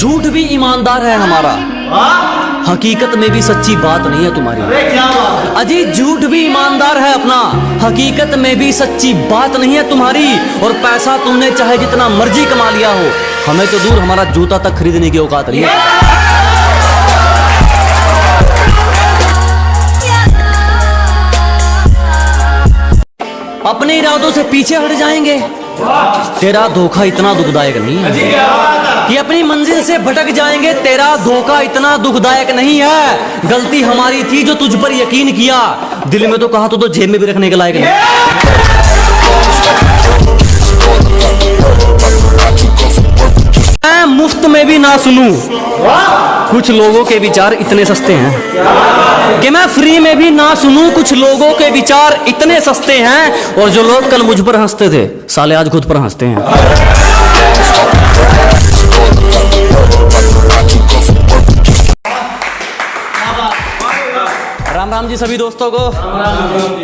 झूठ भी ईमानदार है हमारा, हकीकत में भी सच्ची बात नहीं है तुम्हारी। अजी झूठ भी ईमानदार है अपना, हकीकत में भी सच्ची बात नहीं है तुम्हारी। और पैसा तुमने चाहे जितना मर्जी कमा लिया हो, हमें तो दूर हमारा जूता तक खरीदने की औकात नहीं है। अपने इरादों से पीछे हट जाएंगे, तेरा धोखा इतना दुखदायक नहीं है। कि अपनी मंजिल से भटक जाएंगे, तेरा धोखा इतना दुखदायक नहीं है। गलती हमारी थी जो तुझ पर यकीन किया, दिल में तो कहा तो जेब में भी रखने के लायक नहीं। मैं मुफ्त में भी ना सुनूं, कुछ लोगों के विचार इतने सस्ते हैं कि मैं फ्री में भी ना सुनूं। कुछ लोगों के विचार इतने सस्ते हैं, और जो लोग कल मुझ पर हंसते थे, साले आज खुद पर हंसते हैं। राम राम जी सभी दोस्तों को।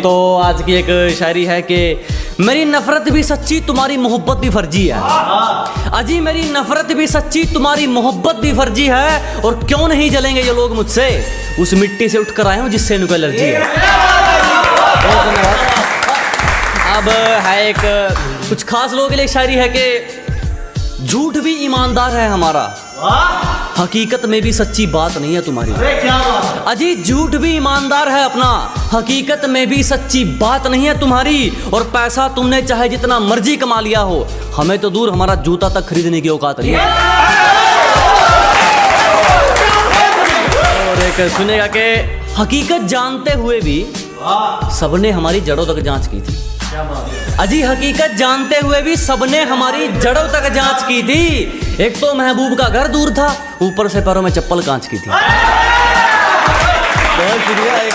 तो आज की एक शायरी है कि मेरी नफरत भी सच्ची, तुम्हारी मोहब्बत भी फर्जी है। अजी मेरी नफरत भी सच्ची, तुम्हारी मोहब्बत भी फर्जी है। और क्यों नहीं जलेंगे ये लोग मुझसे, उस मिट्टी से उठकर आए हूं जिससे इनको एलर्जी है। अब है एक कुछ खास लोगों के लिए शायरी है कि झूठ भी ईमानदार है हमारा, हकीकत में भी सच्ची बात नहीं है तुम्हारी। अजी झूठ भी ईमानदार है अपना, हकीकत में भी सच्ची बात नहीं है तुम्हारी। और पैसा तुमने चाहे जितना मर्जी कमा लिया हो, हमें तो दूर हमारा जूता तक खरीदने की औकात नहीं है। और एक सुनेगा कि हकीकत जानते हुए भी सबने हमारी जड़ों तक जांच की थी। अजी हकीकत जानते हुए भी सबने हमारी जड़ों तक जांच की थी। एक तो महबूब का घर दूर था, ऊपर से पैरों में चप्पल कांच की थी। बहुत शुक्रिया। एक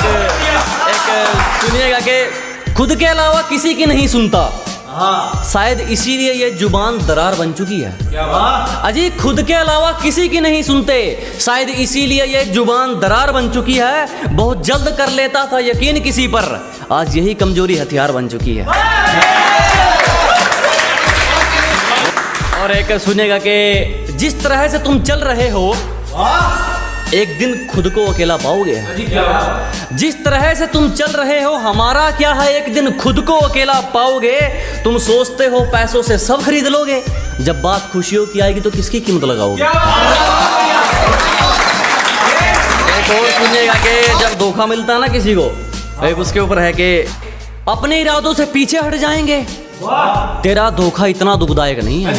सुनिएगा कि खुद के अलावा किसी की नहीं सुनता, शायद इसीलिए ये जुबान दरार बन चुकी है। अजी खुद के अलावा किसी की नहीं सुनते, शायद इसीलिए ये जुबान दरार बन चुकी है। बहुत जल्द कर लेता था यकीन किसी पर, आज यही कमजोरी हथियार बन चुकी है। और एक सुनेगा कि जिस तरह से तुम चल रहे हो, एक दिन खुद को अकेला पाओगे। जिस तरह से तुम चल रहे हो, हमारा क्या है, एक दिन खुद को अकेला पाओगे। तुम सोचते हो पैसों से सब खरीद लोगे, जब बात खुशियों की आएगी तो किसकी कीमत लगाओगे। एक और सुनिएगा कि जब धोखा मिलता है ना किसी को, एक उसके ऊपर है कि अपने इरादों से पीछे हट जाएंगे, तेरा धोखा इतना दुखदायक नहीं है।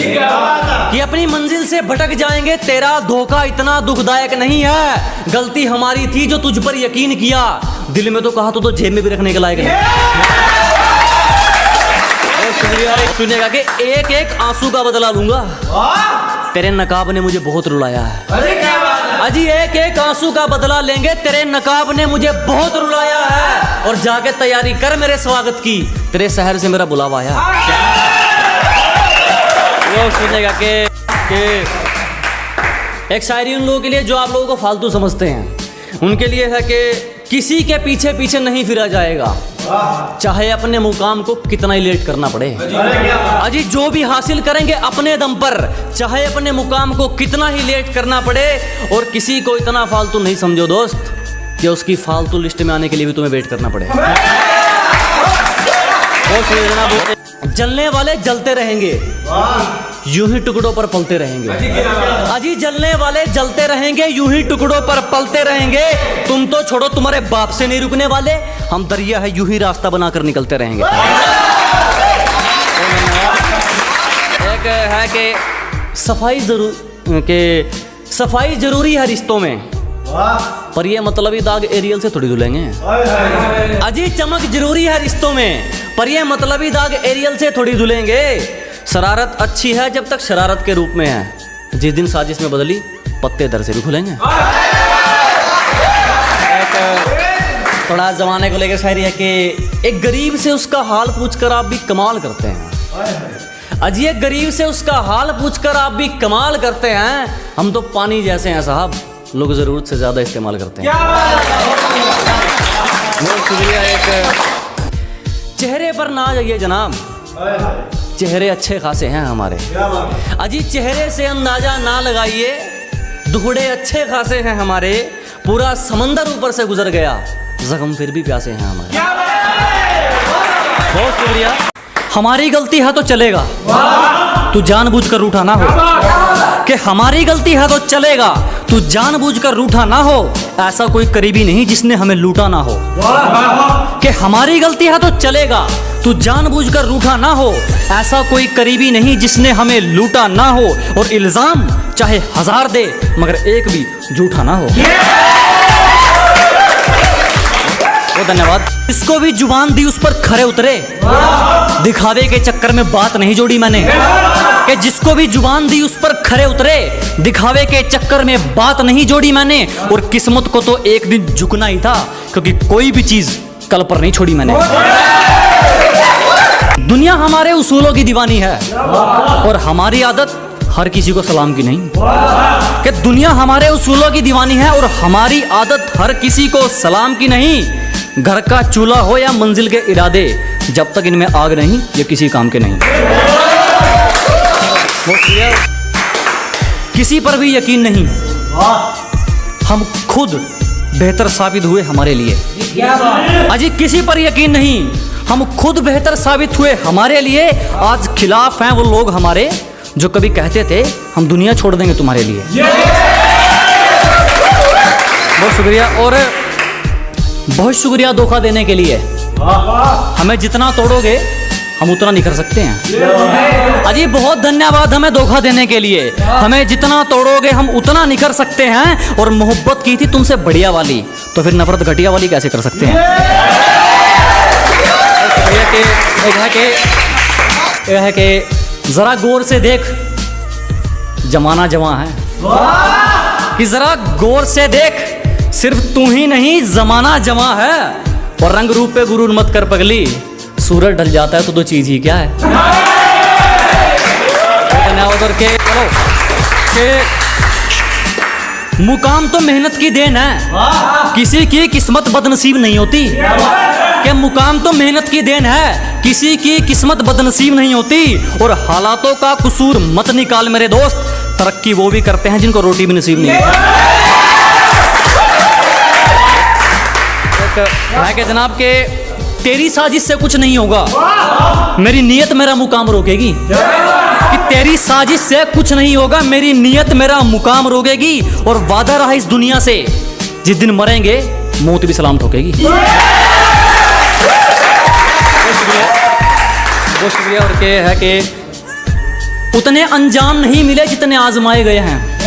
कि अपनी मंजिल से भटक जाएंगे, तेरा धोखा इतना दुखदायक नहीं है। गलती हमारी थी जो तुझ पर यकीन किया, दिल में तो कहा तो जेब में भी रखने के लायक नहीं। सुनिएगा कि एक एक आंसू का बदला लूंगा, तेरे नकाब ने मुझे बहुत रुलाया है। अजी एक एक आंसू का बदला लेंगे, तेरे नकाब ने मुझे बहुत रुलाया है। और जाके तैयारी कर मेरे स्वागत की, तेरे शहर से मेरा बुलावा आया। वो सुनेगा कि एक शायरी उन लोगों के लिए जो आप लोगों को फालतू समझते हैं, उनके लिए है कि किसी के पीछे पीछे नहीं फिरा जाएगा, चाहे अपने मुकाम को कितना ही लेट करना पड़े। अजी जो भी हासिल करेंगे अपने दम पर, चाहे अपने मुकाम को कितना ही लेट करना पड़े। और किसी को इतना फालतू नहीं समझो दोस्त कि उसकी फालतू लिस्ट में आने के लिए भी तुम्हें वेट करना पड़े। जलने वाले जलते रहेंगे, यूं ही टुकड़ों पर पलते रहेंगे। अजी जलने वाले जलते रहेंगे, यूं ही टुकड़ों पर पलते रहेंगे। तुम तो छोड़ो, तुम्हारे बाप से नहीं रुकने वाले, हम दरिया है यूं ही रास्ता बनाकर निकलते रहेंगे। एक है कि सफाई जरूरी है रिश्तों में, पर ये मतलबी दाग एरियल से थोड़ी धुलेंगे। अजी चमक जरूरी है रिश्तों में, पर ये मतलबी दाग एरियल से थोड़ी धुलेंगे। शरारत अच्छी है जब तक शरारत के रूप में है, जिस दिन साजिश में बदली पत्ते दर से भी खुलेंगे। थोड़ा जमाने को लेकर शायरी है कि एक गरीब से उसका हाल पूछकर आप भी कमाल करते हैं। अजी एक गरीब से उसका हाल पूछकर आप भी कमाल करते हैं। हम तो पानी जैसे हैं साहब, लोग जरूरत से ज्यादा इस्तेमाल करते हैं। बहुत शुक्रिया। एक चेहरे पर ना जाइए जनाब, चेहरे अच्छे खासे हैं हमारे। अजी चेहरे से अंदाजा ना लगाइए, दुखड़े अच्छे खासे हैं हमारे, पूरा समंदर ऊपर से गुजर गया, जख्म फिर भी प्यासे हैं हमारे। बहुत शुक्रिया। हमारी गलती है तो चलेगा, तू जानबूझकर रूठा ना हो। कि हमारी गलती है तो चलेगा, तू जानबूझकर रूठा ना हो। ऐसा कोई करीबी नहीं जिसने हमें लूटा ना हो। कि हमारी गलती है तो चलेगा, तू जानबूझकर रूठा ना हो। ऐसा कोई करीबी नहीं जिसने हमें लूटा ना हो। और इल्जाम चाहे 1000 दे मगर एक भी झूठा ना हो। बहुत धन्यवाद। इसको भी जुबान दी उस पर खरे उतरे, दिखावे के चक्कर में बात नहीं जोड़ी मैंने। कि जिसको भी जुबान दी उस पर खरे उतरे, दिखावे के चक्कर में बात नहीं जोड़ी मैंने। और किस्मत को तो एक दिन झुकना ही था, क्योंकि कोई भी चीज कल पर नहीं छोड़ी मैंने। दुनिया हमारे उसूलों की दीवानी है और हमारी आदत हर किसी को सलाम की नहीं। कि दुनिया हमारे उसूलों की दीवानी है और हमारी आदत हर किसी को सलाम की नहीं। घर का चूल्हा हो या मंजिल के इरादे, जब तक इनमें आग नहीं ये किसी काम के नहीं। किसी पर भी यकीन नहीं, हम खुद बेहतर साबित हुए हमारे लिए। अजी किसी पर यकीन नहीं, हम खुद बेहतर साबित हुए हमारे लिए। आज खिलाफ हैं वो लोग हमारे जो कभी कहते थे हम दुनिया छोड़ देंगे तुम्हारे लिए। बहुत शुक्रिया। और बहुत शुक्रिया धोखा देने के लिए। हमें जितना तोड़ोगे हम उतना निखर सकते हैं। अजी बहुत धन्यवाद हमें धोखा देने के लिए। हमें जितना तोड़ोगे हम उतना निखर सकते हैं। और मोहब्बत की थी तुमसे बढ़िया वाली, तो फिर नफरत घटिया वाली कैसे कर सकते हैं। यह है कि जरा गौर से देख, जमाना जवां है। कि जरा गौर से देख, सिर्फ तू ही नहीं जमाना जवां है। और रंग रूप पे गुरूर मत कर पगली, सूरज ढल जाता है तो दो चीज ही क्या है। के चलो के मुकाम तो मेहनत की देन है, किसी की किस्मत बदनसीब नहीं होती। कि मुकाम तो मेहनत की देन है, किसी की किस्मत बदनसीब नहीं होती। और हालातों का कसूर मत निकाल मेरे दोस्त, तरक्की वो भी करते हैं जिनको रोटी भी नसीब नहीं होती। है कि जनाब के तेरी साजिश से कुछ नहीं होगा, मेरी नीयत मेरा मुकाम रोकेगी। कि तेरी साजिश से कुछ नहीं होगा, मेरी नीयत मेरा मुकाम रोकेगी। और वादा रहा इस दुनिया से, जिस दिन मरेंगे मौत भी सलाम ठोकेगी। बहुत शुक्रिया। और के है कि उतने अंजाम नहीं मिले जितने आजमाए गए हैं।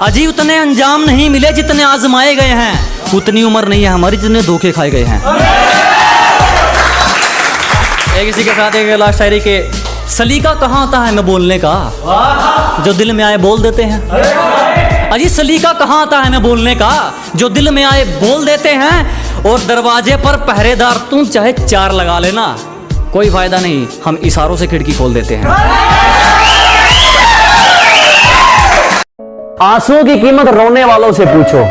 अजी उतने अंजाम नहीं मिले जितने आजमाए गए हैं। उतनी उम्र नहीं है हमारी जितने धोखे खाए गए हैं। एक इसी के साथ एक लास्ट शायरी के, सलीका कहाँ आता है मैं बोलने का, जो दिल में आए बोल देते हैं। अजी सलीका कहाँ आता है मैं बोलने का, जो दिल में आए बोल देते हैं। और दरवाजे पर पहरेदार तुम चाहे 4 लगा लेना, कोई फायदा नहीं, हम इशारों से खिड़की खोल देते हैं। आंसुओं की कीमत रोने वालों से पूछो,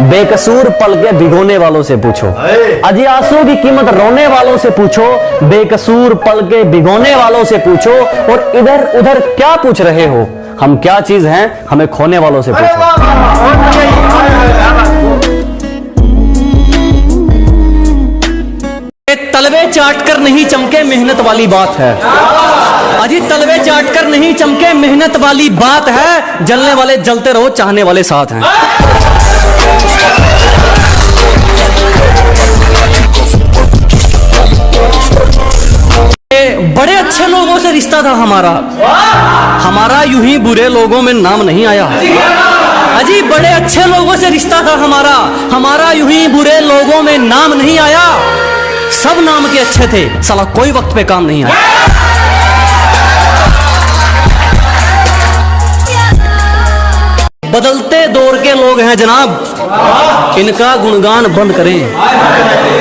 बेकसूर पल के भिगोने वालों से पूछो। अजी आंसुओं की कीमत रोने वालों से पूछो, बेकसूर पल के भिगोने वालों से पूछो। और इधर उधर क्या पूछ रहे हो, हम क्या चीज हैं हमें खोने वालों से पूछो। तलवे चाट कर नहीं चमके मेहनत वाली बात है। अजी तलवे चाट कर नहीं चमके मेहनत वाली बात है। जलने वाले जलते रहो, चाहने वाले साथ हैं। बड़े अच्छे लोगों से रिश्ता था हमारा यूं ही बुरे लोगों में नाम नहीं आया। अजी बड़े अच्छे लोगों से रिश्ता था हमारा यूं ही बुरे लोगों में नाम नहीं आया। सब नाम के अच्छे थे, साला कोई वक्त पे काम नहीं आया। बदलते दौर के लोग हैं जनाब, इनका गुणगान बंद करें।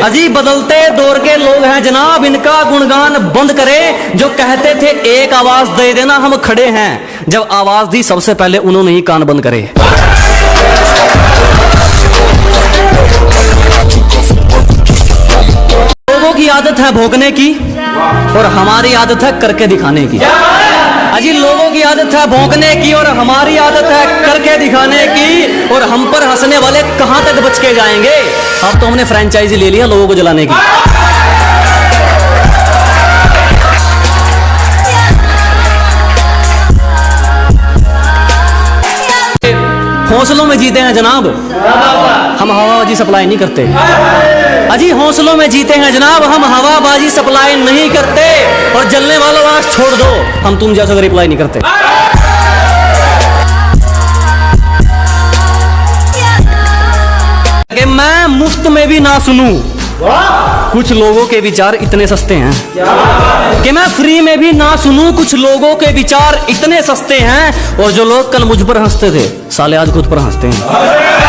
अजी बदलते दौर के लोग हैं जनाब, इनका गुणगान बंद करें। जो कहते थे एक आवाज दे देना हम खड़े हैं, जब आवाज दी सबसे पहले उन्होंने ही कान बंद करे। लोगों की आदत है भोगने की और हमारी आदत है करके दिखाने की। अजी लोगों लोगों की आदत है भौंकने की और हमारी आदत है करके दिखाने की, और हम पर हंसने वाले कहां तक बच के जाएंगे। अब तो हमने फ्रेंचाइजी ले लिया लोगों को जलाने की। हौसलों में जीते हैं जनाब, हम हवाबाजी सप्लाई नहीं करते। अजी हौसलों में जीते हैं जनाब, हम हवाबाजी सप्लाई नहीं करते। और जलने वालों आंख छोड़ दो, हम तुम जैसा का रिप्लाई नहीं करते। कि मैं मुफ्त में भी ना सुनूं, कुछ लोगों के विचार इतने सस्ते हैं। कि मैं फ्री में भी ना सुनूं, कुछ लोगों के विचार इतने सस्ते हैं। और जो लोग कल मुझ पर हंसते थे, साले आज खुद पर हंसते हैं।